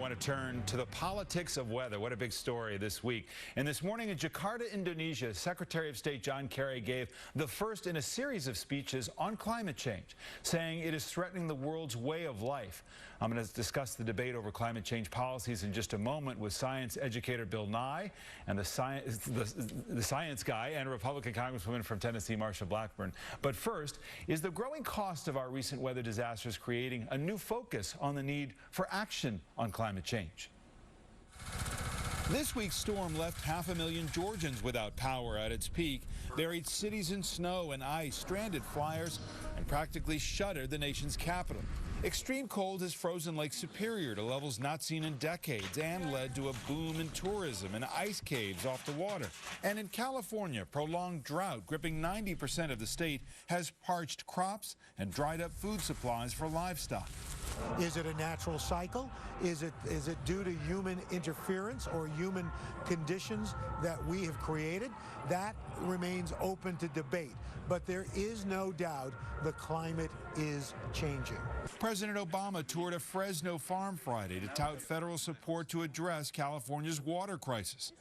want to turn to the politics of weather. What a big story this week. And this morning in Jakarta, Indonesia, Secretary of State John Kerry gave the first in a series of speeches on climate change, saying it is threatening the world's way of life. I'm going to discuss the debate over climate change policies in just a moment with science educator Bill Nye and the science guy and Republican Congresswoman from Tennessee, Marsha Blackburn. But first, is the growing cost of our recent weather disasters creating a new focus on the need for action on climate change? This week's storm left 500,000 Georgians without power at its peak, buried cities in snow and ice, stranded flyers, and practically shuttered the nation's capital. Extreme cold has frozen Lake Superior to levels not seen in decades and led to a boom in tourism and ice caves off the water. And in California, prolonged drought gripping 90% of the state has parched crops and dried up food supplies for livestock. Is it a natural cycle? Is it due to human interference or human conditions that we have created? That remains open to debate. But there is no doubt the climate is changing. President Obama toured a Fresno farm Friday to tout federal support to address California's water crisis.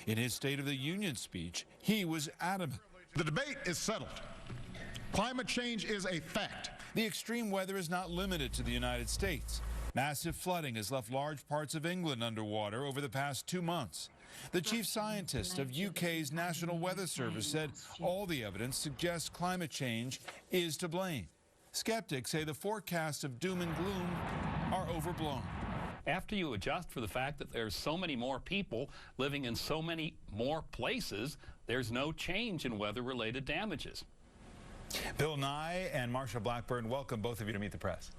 In his State of the Union speech, he was adamant. The debate is settled. Climate change is a fact. The extreme weather is not limited to the United States. Massive flooding has left large parts of England underwater over the past 2 months. The chief scientist of UK's National Weather Service said all the evidence suggests climate change is to blame. Skeptics say the forecasts of doom and gloom are overblown. After you adjust for the fact that there's so many more people living in so many more places, there's no change in weather-related damages. Bill Nye and Marsha Blackburn, welcome both of you to Meet the Press.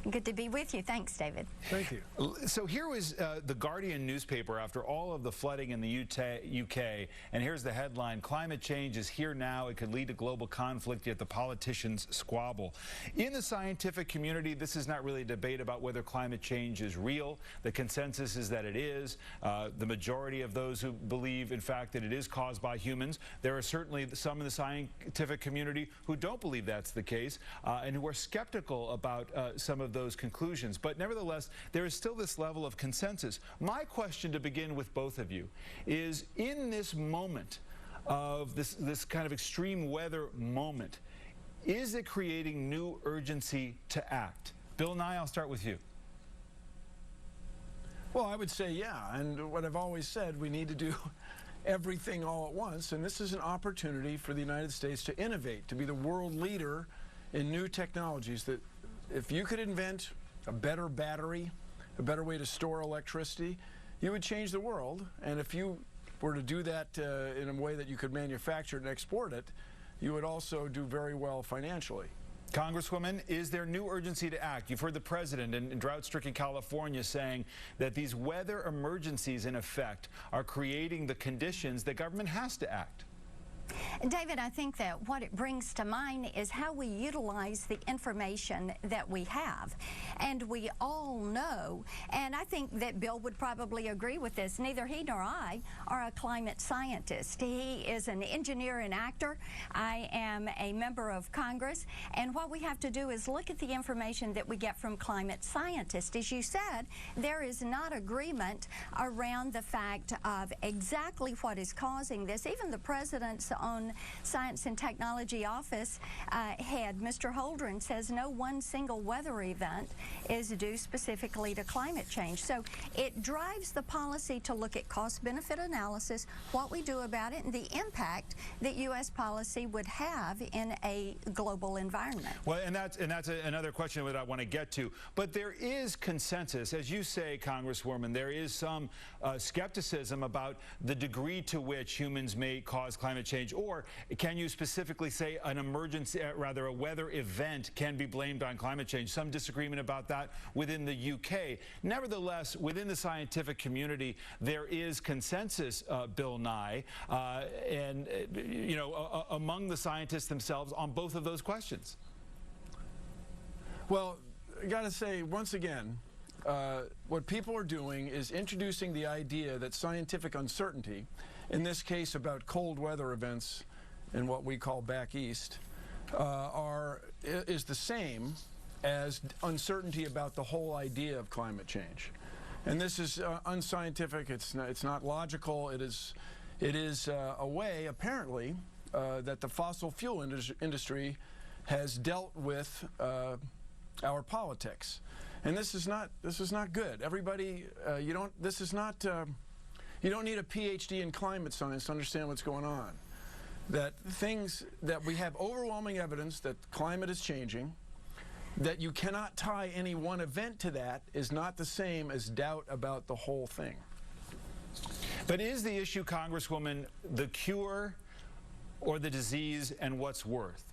Good to be with you. Thanks, David. Thank you. So here was the Guardian newspaper after all of the flooding in the UK, and here's the headline: climate change is here now. It could lead to global conflict, yet the politicians squabble. In the scientific community, this is not really a debate about whether climate change is real. The consensus is that it is. The majority of those who believe, in fact, that it is caused by humans. There are certainly some in the scientific community who don't believe that's the case and who are skeptical about some of those conclusions. But nevertheless, there is still this level of consensus. My question to begin with both of you is, in this moment of this kind of extreme weather moment, is it creating new urgency to act? Bill Nye, I'll start with you. Well, I would say yeah, and what I've always said, we need to do everything all at once, and this is an opportunity for the United States to innovate, to be the world leader in new technologies. That if you could invent a better battery, a better way to store electricity, you would change the world. And if you were to do that in a way that you could manufacture it and export it, you would also do very well financially. Congresswoman, is there new urgency to act? You've heard the president in drought-stricken California saying that these weather emergencies, in effect, are creating the conditions that government has to act. David, I think that what it brings to mind is how we utilize the information that we have. And we all know, and I think that Bill would probably agree with this, neither he nor I are a climate scientist. He is an engineer and actor. I am a member of Congress. And what we have to do is look at the information that we get from climate scientists. As you said, there is not agreement around the fact of exactly what is causing this. Even the president's own Science and Technology Office head, Mr. Holdren, says no one single weather event is due specifically to climate change. So it drives the policy to look at cost-benefit analysis, what we do about it, and the impact that U.S. policy would have in a global environment. Well, and that's another question that I want to get to. But there is consensus, as you say, Congresswoman. There is some skepticism about the degree to which humans may cause climate change, or can you specifically say an emergency, rather a weather event can be blamed on climate change? Some disagreement about that within the UK. Nevertheless, within the scientific community, there is consensus, Bill Nye, and among the scientists themselves on both of those questions. Well, I got to say, once again, what people are doing is introducing the idea that scientific uncertainty, in this case about cold weather events in what we call back east, is the same as uncertainty about the whole idea of climate change. And this is unscientific. It's not logical. It is a way, apparently, that the fossil fuel industry has dealt with our politics, and this is not good. Everybody, you don't need a PhD in climate science to understand what's going on. That we have overwhelming evidence that climate is changing. That you cannot tie any one event to that is not the same as doubt about the whole thing. But is the issue, Congresswoman, the cure or the disease, and what's worse?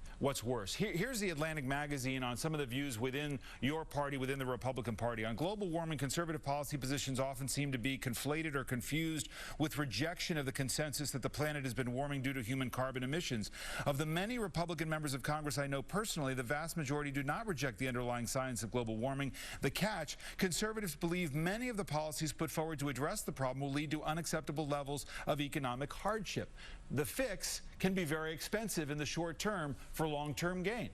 Here's the Atlantic magazine on some of the views within your party, within the Republican Party. On global warming, conservative policy positions often seem to be conflated or confused with rejection of the consensus that the planet has been warming due to human carbon emissions. Of the many Republican members of Congress I know personally, the vast majority do not reject the underlying science of global warming. The catch, conservatives believe many of the policies put forward to address the problem will lead to unacceptable levels of economic hardship. The fix can be very expensive in the short term for long-term gain.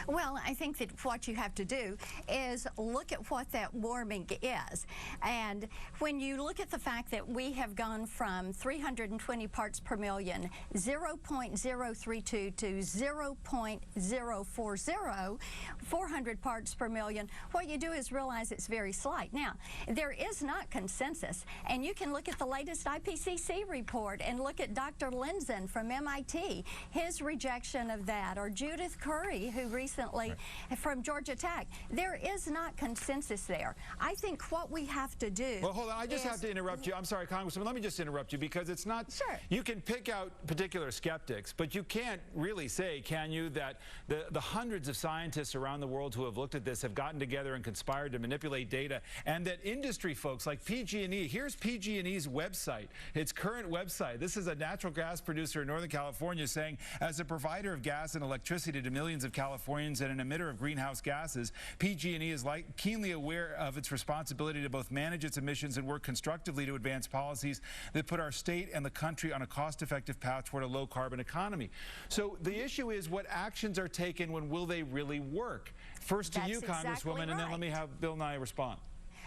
Well, I think that what you have to do is look at what that warming is. And when you look at the fact that we have gone from 320 parts per million, 0.032 to 0.040, 400 parts per million, what you do is realize it's very slight. Now, there is not consensus, and you can look at the latest IPCC report and look at Dr. Lindzen from MIT, his rejection of that, or Judith Curry, who recently from Georgia Tech. There is not consensus there. I think what we have to do. Well, hold on. I just have to interrupt you. I'm sorry, Congresswoman. Let me just interrupt you because it's not. Sure. You can pick out particular skeptics, but you can't really say, can you, that the hundreds of scientists around the world who have looked at this have gotten together and conspired to manipulate data, and that industry folks like PG&E. Here's PG&E's website, its current website. This is a natural gas producer in Northern California saying, as a provider of gas and electricity to millions of Californians and an emitter of greenhouse gases, PG&E is keenly aware of its responsibility to both manage its emissions and work constructively to advance policies that put our state and the country on a cost-effective path toward a low-carbon economy. So the issue is, what actions are taken, when will they really work? First to you, Congresswoman, and then let me have Bill Nye respond.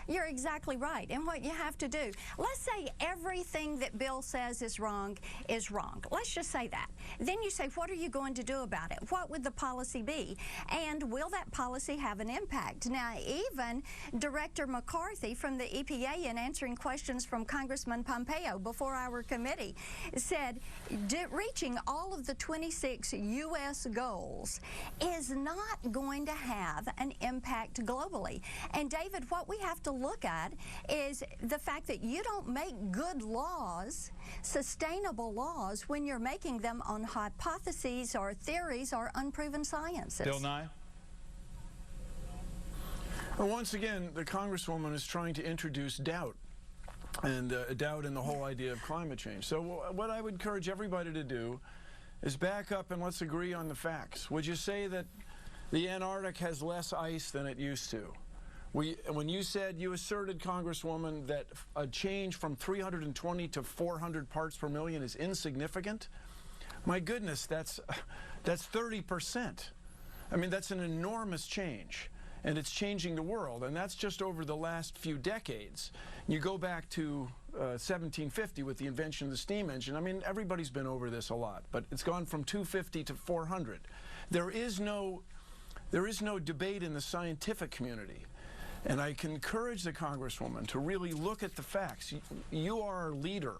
You're exactly right. And what you have to do, let's say everything that Bill says is wrong is wrong. Let's just say that. Then you say, what are you going to do about it? What would the policy be? And will that policy have an impact? Now, even Director McCarthy from the EPA, in answering questions from Congressman Pompeo before our committee, said reaching all of the 26 U.S. goals is not going to have an impact globally. And David, what we have to look at is the fact that you don't make good laws, sustainable laws, when you're making them on hypotheses or theories or unproven sciences. Bill Nye? Well, once again, the Congresswoman is trying to introduce doubt, and doubt in the whole idea of climate change. So what I would encourage everybody to do is back up and let's agree on the facts. Would you say that the Antarctic has less ice than it used to? When you asserted, Congresswoman, that a change from 320 to 400 parts per million is insignificant, my goodness, that's 30%. I mean, that's an enormous change, and it's changing the world, and that's just over the last few decades. You go back to 1750 with the invention of the steam engine. I mean, everybody's been over this a lot, but it's gone from 250 to 400. There is no debate in the scientific community. And I can encourage the Congresswoman to really look at the facts. You are our leader.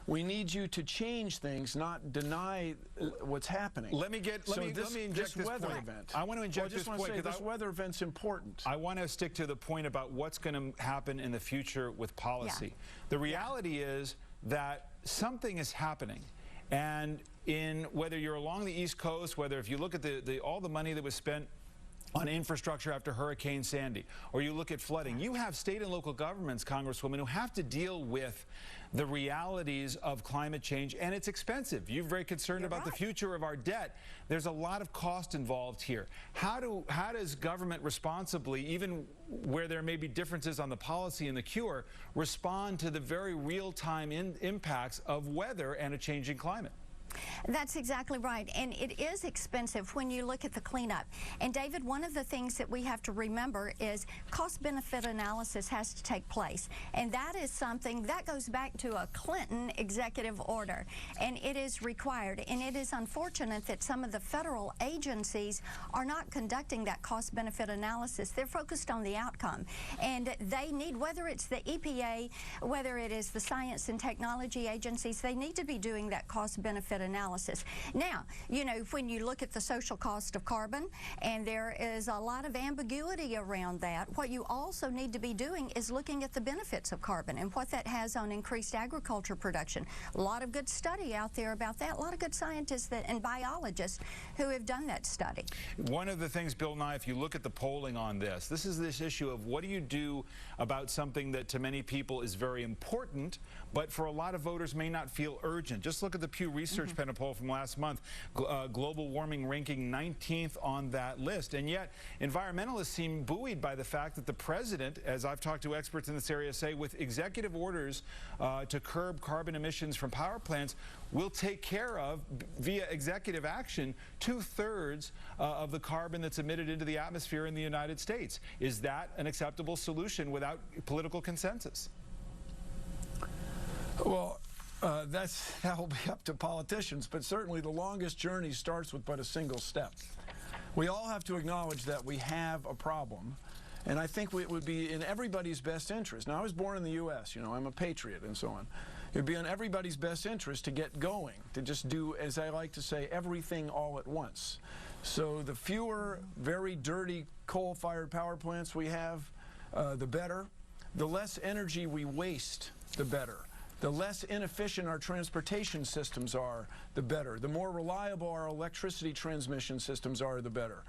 We need you to change things, not deny what's happening. Let me inject this weather point. event. I want to inject this point because this weather event's important. I want to stick to the point about what's going to happen in the future with policy. Yeah. The reality is that something is happening. And whether you're along the East Coast, whether if you look at all the money that was spent on infrastructure after Hurricane Sandy, or you look at flooding, you have state and local governments, Congresswoman, who have to deal with the realities of climate change, and it's expensive. You're very concerned about the future of our debt. There's a lot of cost involved here. How does government responsibly, even where there may be differences on the policy and the cure, respond to the very real-time impacts of weather and a changing climate? That's exactly right. And it is expensive when you look at the cleanup. And David, one of the things that we have to remember is cost-benefit analysis has to take place. And that is something that goes back to a Clinton executive order. And it is required. And it is unfortunate that some of the federal agencies are not conducting that cost-benefit analysis. They're focused on the outcome. And they need, whether it's the EPA, whether it is the science and technology agencies, they need to be doing that cost-benefit analysis. Now, you know, when you look at the social cost of carbon, and there is a lot of ambiguity around that, what you also need to be doing is looking at the benefits of carbon and what that has on increased agriculture production. A lot of good study out there about that, a lot of good scientists and biologists who have done that study. One of the things, Bill Nye, if you look at the polling on this is this issue of what do you do about something that to many people is very important, but for a lot of voters may not feel urgent. Just look at the Pew Research Panel poll from last month, global warming ranking 19th on that list. And yet, environmentalists seem buoyed by the fact that the president, as I've talked to experts in this area, say with executive orders to curb carbon emissions from power plants, will take care of, via executive action, 2/3 of the carbon that's emitted into the atmosphere in the United States. Is that an acceptable solution without political consensus? Well, that'll be up to politicians, but certainly the longest journey starts with but a single step. We all have to acknowledge that we have a problem, and I think it would be in everybody's best interest. Now, I was born in the U.S., you know, I'm a patriot and so on. It would be in everybody's best interest to get going, to just do, as I like to say, everything all at once. So the fewer very dirty coal-fired power plants we have, the better. The less energy we waste, the better. The less inefficient our transportation systems are, the better. The more reliable our electricity transmission systems are, the better.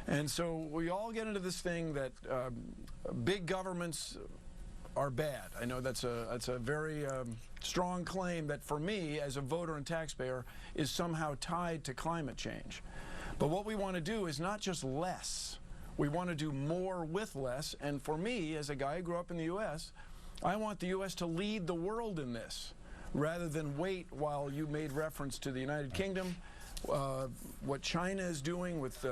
And so we all get into this thing that big governments are bad. I know that's a very strong claim that for me as a voter and taxpayer is somehow tied to climate change. But what we want to do is not just less. We want to do more with less. And for me, as a guy who grew up in the U.S., I want the U.S. to lead the world in this, rather than wait while you made reference to the United Kingdom, what China is doing with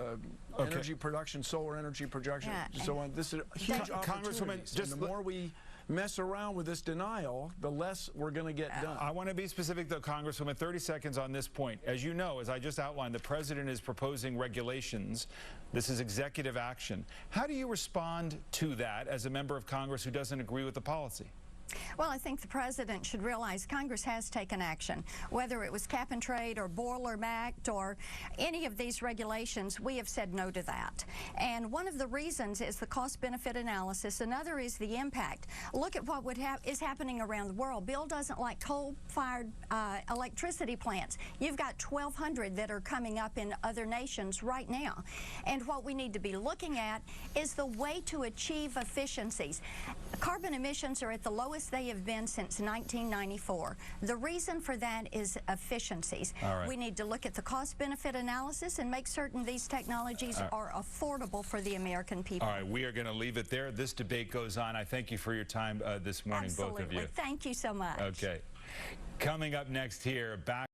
energy production, solar energy production, and so on. This is a huge opportunity. The more we mess around with this denial, the less we're going to get done. I want to be specific, though, Congresswoman, 30 seconds on this point. As you know, as I just outlined, the president is proposing regulations. This is executive action. How do you respond to that as a member of Congress who doesn't agree with the policy? Well, I think the president should realize Congress has taken action. Whether it was cap and trade or Boiler Act or any of these regulations, we have said no to that. And one of the reasons is the cost-benefit analysis. Another is the impact. Look at what is happening around the world. Bill doesn't like coal-fired electricity plants. You've got 1,200 that are coming up in other nations right now. And what we need to be looking at is the way to achieve efficiencies. Carbon emissions are at the lowest they have been since 1994. The reason for that is efficiencies. We need to look at the cost-benefit analysis and make certain these technologies are affordable for the American people. All right, we are going to leave it there. This debate goes on. I thank you for your time this morning, both of you. Thank you so much. Okay. Coming up next here, back